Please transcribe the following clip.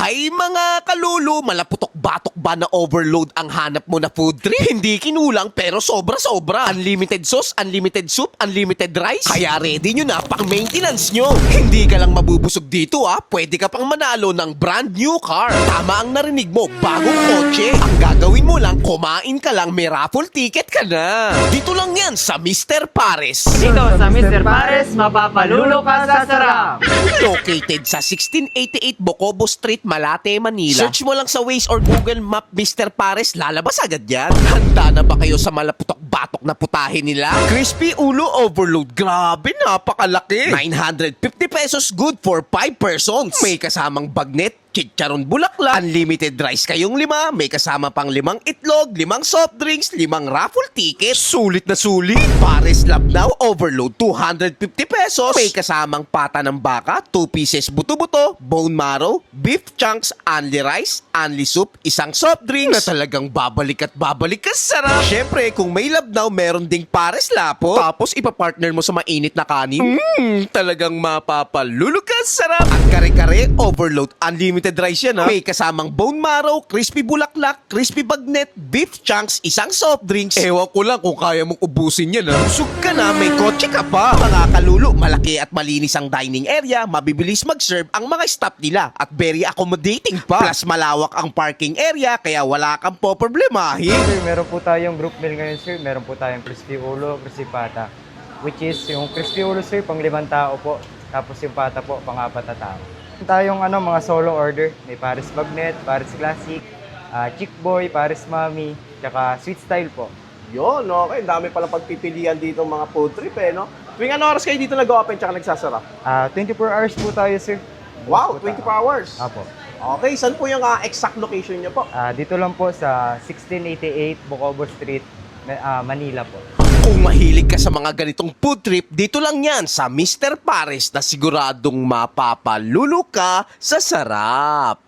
Hay mga kalulu, malaputok-batok ba na overload ang hanap mo na food trip? Hindi kinulang pero sobra-sobra. Unlimited sauce, unlimited soup, unlimited rice. Kaya ready nyo na pang maintenance nyo. Hindi ka lang mabubusog dito pwede ka pang manalo ng brand new car. Tama ang narinig mo, bagong kotse. Ang gagawin mo lang, kumain ka lang, may raffle ticket ka na. Dito lang yan sa Mr. Pares. Dito sa Mr. Pares, mapapalulo ka sa sarap. Located sa 1688 Bocobo Street, Malate, Manila. Search mo lang sa Waze or Google Map Mr. Pares, lalabas agad yan. Handa na ba kayo sa malaputok-batok na putahe nila? Crispy ulo overload. Grabe, napakalaki. 950 pesos good for 5 persons. May kasamang bagnet, chicharon bulaklak, unlimited rice kayong 5, may kasama pang 5 itlog, 5 soft drinks, 5 raffle tickets. Sulit na sulit. Pares Labnaw Overload, 250 pesos. May kasamang pata ng baka, 2 pieces buto-buto, bone marrow, beef chunks, only rice, only soup, 1 soft drinks na talagang babalik at babalik ka sarap. Syempre, kung may Labnaw, meron ding Pares Lapo. Tapos ipapartner mo sa mainit na kanin. Talagang mapapalulog ka sarap. At kare-kare overload, unlimited rice yan May kasamang bone marrow, crispy bulaklak, crispy bagnet, beef chunks, 1 soft drinks. Ewan ko lang kung kaya mong ubusin yan Busog ka na, may kotse ka pa. Mga kalulu, malaki at malinis ang dining area, mabibilis mag-serve ang mga staff nila at very accommodating pa. Plus malawak ang parking area kaya wala kang poproblemahin. Sir, meron po tayong group meal ngayon, sir. Meron po tayong crispy ulo, crispy pata. Which is, yung crispy ulo, sir, pang 5 tao po. Tapos yung pata po, pang 4 na tao. Tayong mga solo order. May Pares Bagnet, Pares Classic, Chick Boy, Pares Mami, tsaka Sweet Style po. Yun, okay. Dami pala pagpipilian dito mga food trip, no? Tuwing ano oras kayo dito nag-open tsaka nagsasara? 24 hours po tayo, sir. Wow, 24 hours. Apo. Okay, saan po yung exact location niyo po? Dito lang po sa 1688 Bocobo Street, Manila po. Kung mahilig ka sa mga ganitong food trip, dito lang yan sa Mr. Pares na siguradong mapapalulu ka sa sarap.